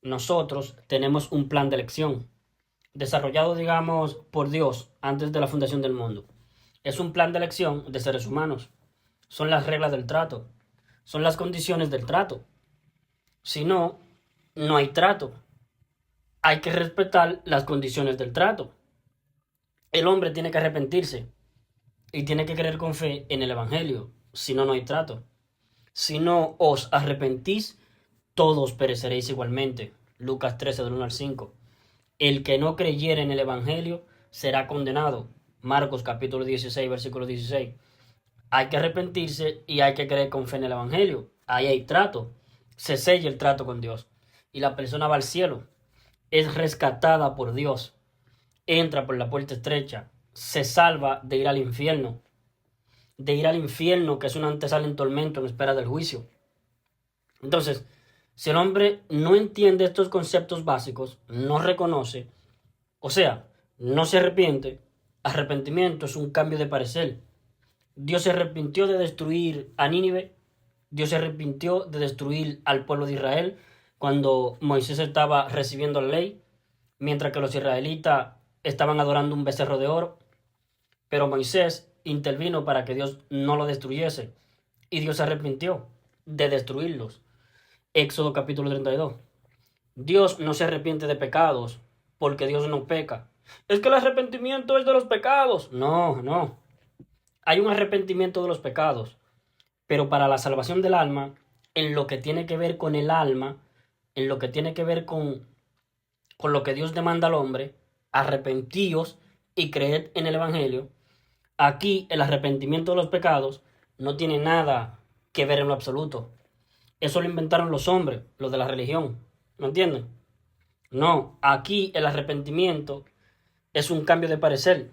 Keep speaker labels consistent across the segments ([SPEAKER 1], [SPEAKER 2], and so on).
[SPEAKER 1] nosotros tenemos un plan de elección desarrollado, digamos, por Dios antes de la fundación del mundo. Es un plan de elección de seres humanos. Son las reglas del trato. Son las condiciones del trato. Si no, no hay trato. Hay que respetar las condiciones del trato. El hombre tiene que arrepentirse y tiene que creer con fe en el Evangelio. Si no, no hay trato. Si no os arrepentís, todos pereceréis igualmente. Lucas 13, del 1 al 5. El que no creyere en el Evangelio será condenado. Marcos capítulo 16, versículo 16. Hay que arrepentirse y hay que creer con fe en el Evangelio. Ahí hay trato. Se sella el trato con Dios. Y la persona va al cielo. Es rescatada por Dios. Entra por la puerta estrecha. Se salva de ir al infierno. De ir al infierno, que es una antesala en tormento en espera del juicio. Entonces, si el hombre no entiende estos conceptos básicos, no reconoce, o sea, no se arrepiente, arrepentimiento es un cambio de parecer. Dios se arrepintió de destruir a Nínive, Dios se arrepintió de destruir al pueblo de Israel cuando Moisés estaba recibiendo la ley, mientras que los israelitas estaban adorando un becerro de oro, pero Moisés intervino para que Dios no lo destruyese y Dios se arrepintió de destruirlos. Éxodo capítulo 32. Dios no se arrepiente de pecados porque Dios no peca. Es que el arrepentimiento es de los pecados. No, no. Hay un arrepentimiento de los pecados, pero para la salvación del alma, en lo que tiene que ver con el alma, en lo que tiene que ver con lo que Dios demanda al hombre, arrepentíos y creed en el Evangelio. Aquí el arrepentimiento de los pecados no tiene nada que ver en lo absoluto. Eso lo inventaron los hombres, los de la religión. ¿Me entienden? No, aquí el arrepentimiento es un cambio de parecer,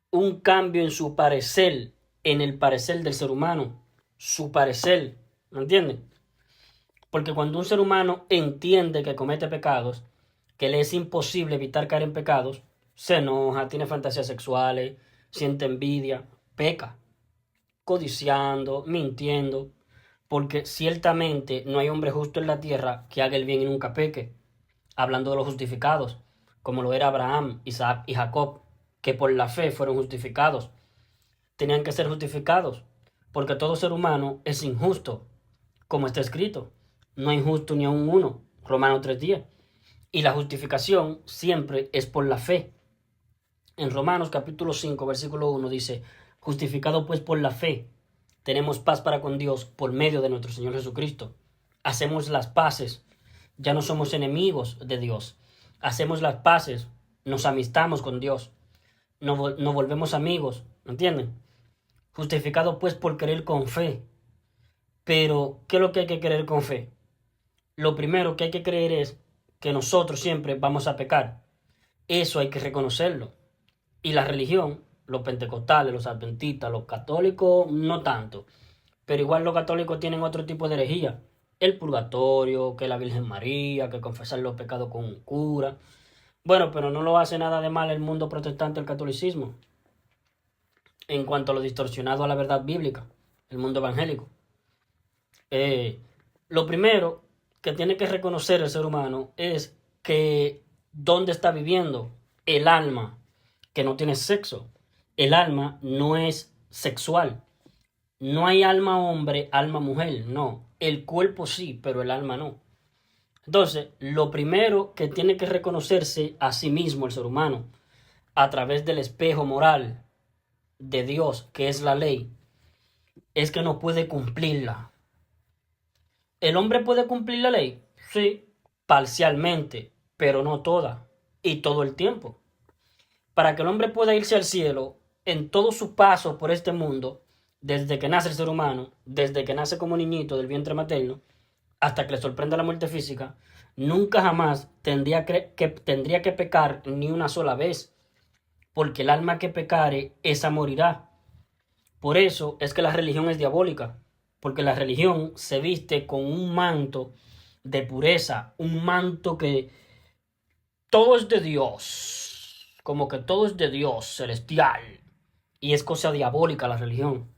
[SPEAKER 1] un cambio en su parecer, en el parecer del ser humano, su parecer, ¿me entienden? Porque cuando un ser humano entiende que comete pecados, que le es imposible evitar caer en pecados, se enoja, tiene fantasías sexuales, siente envidia, peca, codiciando, mintiendo, porque ciertamente no hay hombre justo en la tierra que haga el bien y nunca peque. Hablando de los justificados, como lo era Abraham, Isaac y Jacob, que por la fe fueron justificados. Tenían que ser justificados, porque todo ser humano es injusto, como está escrito. No hay justo ni aun uno, Romanos 3:10. Y la justificación siempre es por la fe. En Romanos capítulo 5, versículo 1 dice, justificado pues por la fe, tenemos paz para con Dios por medio de nuestro Señor Jesucristo. Hacemos las paces, ya no somos enemigos de Dios. Hacemos las paces, nos amistamos con Dios, nos volvemos amigos, ¿me entienden? Justificado pues por creer con fe. Pero, ¿qué es lo que hay que creer con fe? Lo primero que hay que creer es que nosotros siempre vamos a pecar. Eso hay que reconocerlo. Y la religión, los pentecostales, los adventistas, los católicos, no tanto. Pero igual los católicos tienen otro tipo de herejía. El purgatorio, que la Virgen María, que confesar los pecados con un cura. Bueno, pero no lo hace nada de mal el mundo protestante, el catolicismo, en cuanto a lo distorsionado a la verdad bíblica, el mundo evangélico. Eh, lo primero que tiene que reconocer el ser humano es que dónde está viviendo el alma, que no tiene sexo. El alma no es sexual. No hay alma hombre, alma mujer, no. El cuerpo sí, pero el alma no. Entonces, lo primero que tiene que reconocerse a sí mismo el ser humano, a través del espejo moral de Dios, que es la ley, es que no puede cumplirla. ¿El hombre puede cumplir la ley? Sí, parcialmente, pero no toda y todo el tiempo. Para que el hombre pueda irse al cielo en todo su paso por este mundo, desde que nace el ser humano, desde que nace como niñito del vientre materno, hasta que le sorprenda la muerte física, nunca jamás tendría que pecar ni una sola vez, porque el alma que pecare, esa morirá. Por eso es que la religión es diabólica, porque la religión se viste con un manto de pureza, un manto que todo es de Dios, como que todo es de Dios, celestial, y es cosa diabólica la religión.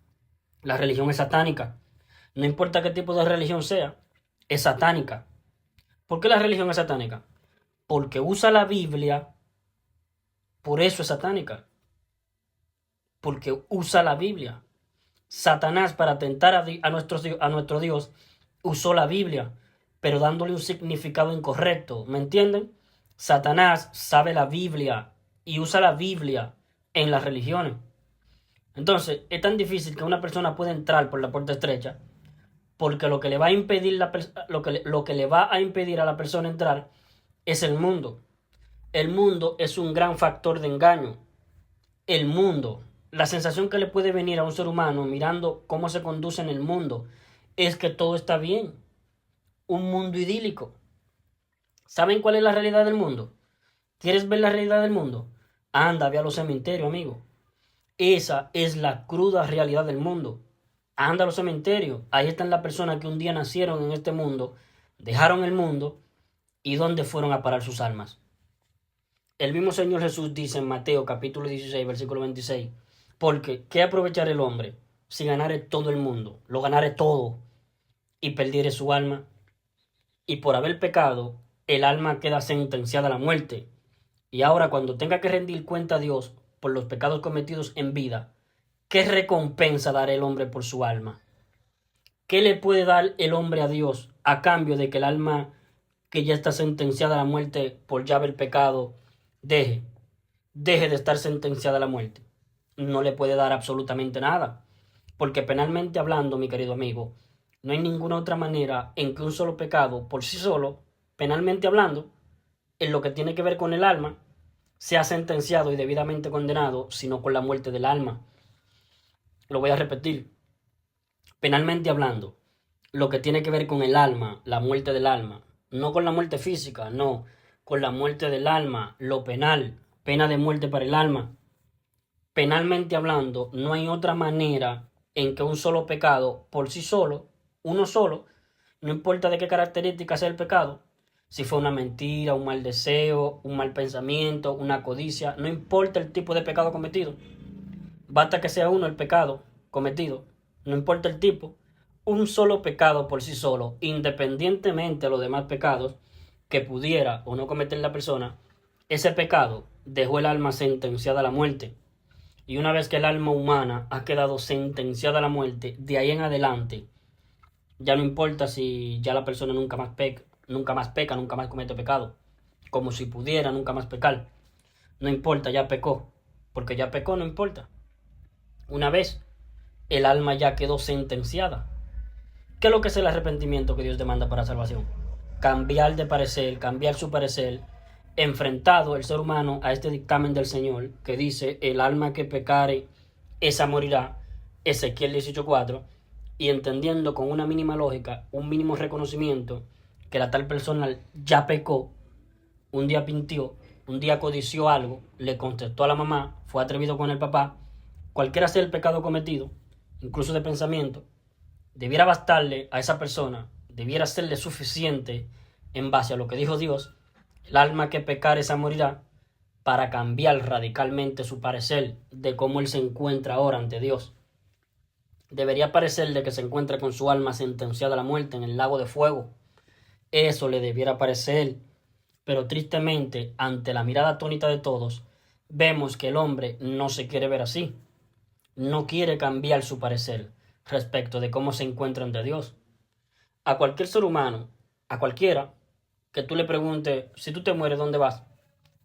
[SPEAKER 1] La religión es satánica. No importa qué tipo de religión sea, es satánica. ¿Por qué la religión es satánica? Porque usa la Biblia, por eso es satánica. Porque usa la Biblia. Satanás, para tentar a nuestro Dios, usó la Biblia, pero dándole un significado incorrecto. ¿Me entienden? Satanás sabe la Biblia y usa la Biblia en las religiones. Entonces, es tan difícil que una persona pueda entrar por la puerta estrecha, porque lo que le va a impedir, lo que le va a impedir a la persona entrar es el mundo. El mundo es un gran factor de engaño. El mundo, la sensación que le puede venir a un ser humano mirando cómo se conduce en el mundo, es que todo está bien. Un mundo idílico. ¿Saben cuál es la realidad del mundo? ¿Quieres ver la realidad del mundo? Anda, ve a los cementerios, amigo. Esa es la cruda realidad del mundo. Anda a los cementerios. Ahí están las personas que un día nacieron en este mundo, dejaron el mundo y dónde fueron a parar sus almas. El mismo Señor Jesús dice en Mateo capítulo 16, versículo 26, porque ¿qué aprovechará el hombre si ganare todo el mundo, lo ganare todo y perdiere su alma? Y por haber pecado, el alma queda sentenciada a la muerte. Y ahora cuando tenga que rendir cuenta a Dios por los pecados cometidos en vida, ¿qué recompensa dará el hombre por su alma? ¿Qué le puede dar el hombre a Dios a cambio de que el alma que ya está sentenciada a la muerte por ya haber pecado deje de estar sentenciada a la muerte? No le puede dar absolutamente nada, porque penalmente hablando, mi querido amigo, no hay ninguna otra manera en que un solo pecado por sí solo, penalmente hablando, en lo que tiene que ver con el alma, sea sentenciado y debidamente condenado, sino con la muerte del alma. Lo voy a repetir. Penalmente hablando, lo que tiene que ver con el alma, la muerte del alma, no con la muerte física, no, con la muerte del alma, lo penal, pena de muerte para el alma. Penalmente hablando, no hay otra manera en que un solo pecado, por sí solo, uno solo, no importa de qué característica sea el pecado, si fue una mentira, un mal deseo, un mal pensamiento, una codicia, no importa el tipo de pecado cometido, basta que sea uno el pecado cometido, no importa el tipo, un solo pecado por sí solo, independientemente de los demás pecados que pudiera o no cometer la persona, ese pecado dejó el alma sentenciada a la muerte. Y una vez que el alma humana ha quedado sentenciada a la muerte, de ahí en adelante, ya no importa si ya la persona nunca más peca, nunca más comete pecado, como si pudiera nunca más pecar. No importa, ya pecó, porque ya pecó, no importa. Una vez el alma ya quedó sentenciada. ¿Qué es lo que es el arrepentimiento que Dios demanda para salvación? Cambiar de parecer, cambiar su parecer, enfrentado el ser humano a este dictamen del Señor que dice: el alma que pecare, esa morirá, Ezequiel 18:4, y entendiendo con una mínima lógica, un mínimo reconocimiento que la tal persona ya pecó, un día pintió, un día codició algo, le contestó a la mamá, fue atrevido con el papá, cualquiera sea el pecado cometido, incluso de pensamiento, debiera bastarle a esa persona, debiera serle suficiente en base a lo que dijo Dios: el alma que pecare esa morirá, para cambiar radicalmente su parecer de cómo él se encuentra ahora ante Dios. Debería parecerle que se encuentra con su alma sentenciada a la muerte en el lago de fuego. Eso le debiera parecer, pero tristemente, ante la mirada atónita de todos, vemos que el hombre no se quiere ver así. No quiere cambiar su parecer respecto de cómo se encuentra ante Dios. A cualquier ser humano, a cualquiera, que tú le preguntes: si tú te mueres, ¿dónde vas?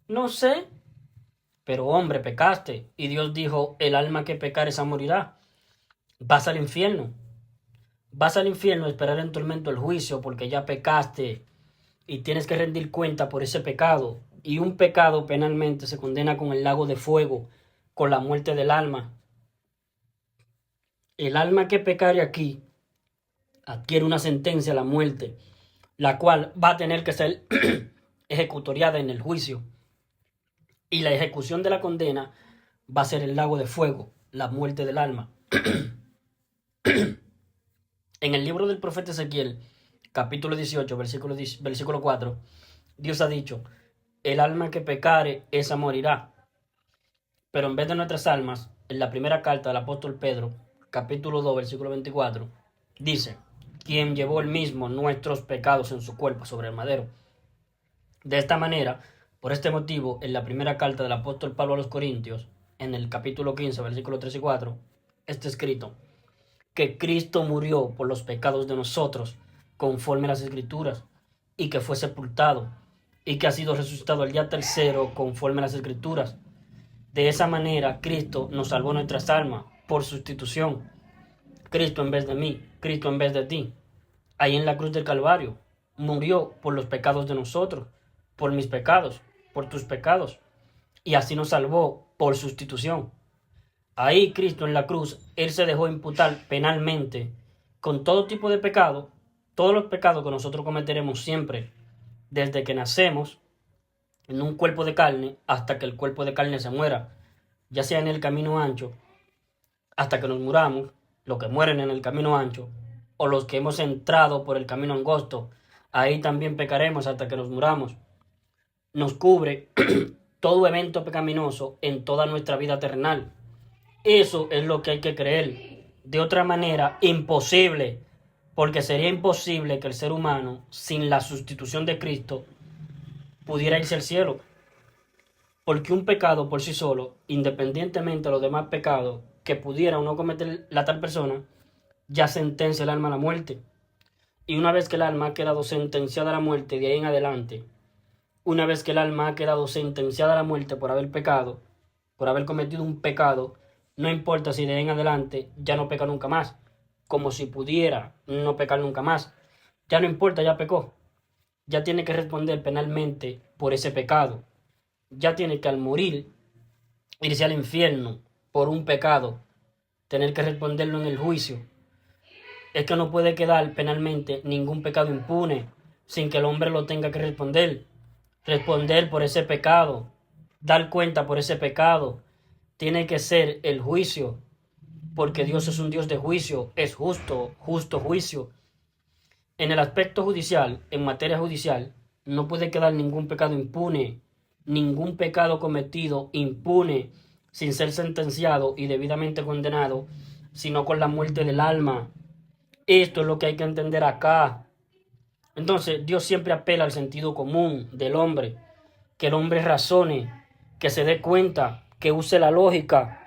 [SPEAKER 1] No sé. Pero hombre, pecaste. Y Dios dijo: el alma que pecare esa morirá. Vas al infierno. Vas al infierno a esperar en tormento el juicio porque ya pecaste y tienes que rendir cuenta por ese pecado. Y un pecado penalmente se condena con el lago de fuego, con la muerte del alma. El alma que pecare aquí adquiere una sentencia a la muerte, la cual va a tener que ser ejecutoriada en el juicio. Y la ejecución de la condena va a ser el lago de fuego, la muerte del alma. En el libro del profeta Ezequiel, capítulo 18, versículo 4, Dios ha dicho: el alma que pecare, esa morirá. Pero en vez de nuestras almas, en la primera carta del apóstol Pedro, capítulo 2, versículo 24, dice: quien llevó él mismo nuestros pecados en su cuerpo sobre el madero. De esta manera, por este motivo, en la primera carta del apóstol Pablo a los Corintios, en el capítulo 15, versículos 3 y 4, está escrito que Cristo murió por los pecados de nosotros, conforme a las Escrituras, y que fue sepultado, y que ha sido resucitado al día tercero, conforme a las Escrituras. De esa manera, Cristo nos salvó nuestras almas, por sustitución. Cristo en vez de mí, Cristo en vez de ti. Ahí en la cruz del Calvario, murió por los pecados de nosotros, por mis pecados, por tus pecados, y así nos salvó por sustitución. Ahí Cristo en la cruz, Él se dejó imputar penalmente con todo tipo de pecado, todos los pecados que nosotros cometeremos siempre, desde que nacemos en un cuerpo de carne hasta que el cuerpo de carne se muera, ya sea en el camino ancho, hasta que nos muramos, los que mueren en el camino ancho, o los que hemos entrado por el camino angosto, ahí también pecaremos hasta que nos muramos. Nos cubre todo evento pecaminoso en toda nuestra vida terrenal. Eso es lo que hay que creer. De otra manera, imposible, porque sería imposible que el ser humano, sin la sustitución de Cristo, pudiera irse al cielo. Porque un pecado por sí solo, independientemente de los demás pecados que pudiera o no cometer la tal persona, ya sentencia el alma a la muerte. Y una vez que el alma ha quedado sentenciada a la muerte, de ahí en adelante, una vez que el alma ha quedado sentenciada a la muerte por haber pecado, por haber cometido un pecado, no importa si de ahí en adelante ya no peca nunca más, como si pudiera no pecar nunca más. Ya no importa, ya pecó. Ya tiene que responder penalmente por ese pecado. Ya tiene que al morir irse al infierno por un pecado, tener que responderlo en el juicio. Es que no puede quedar penalmente ningún pecado impune sin que el hombre lo tenga que responder. Responder por ese pecado, dar cuenta por ese pecado, tiene que ser el juicio, porque Dios es un Dios de juicio, es justo, justo juicio. En el aspecto judicial, en materia judicial, no puede quedar ningún pecado impune, ningún pecado cometido impune, sin ser sentenciado y debidamente condenado, sino con la muerte del alma. Esto es lo que hay que entender acá. Entonces, Dios siempre apela al sentido común del hombre, que el hombre razone, que se dé cuenta, que use la lógica,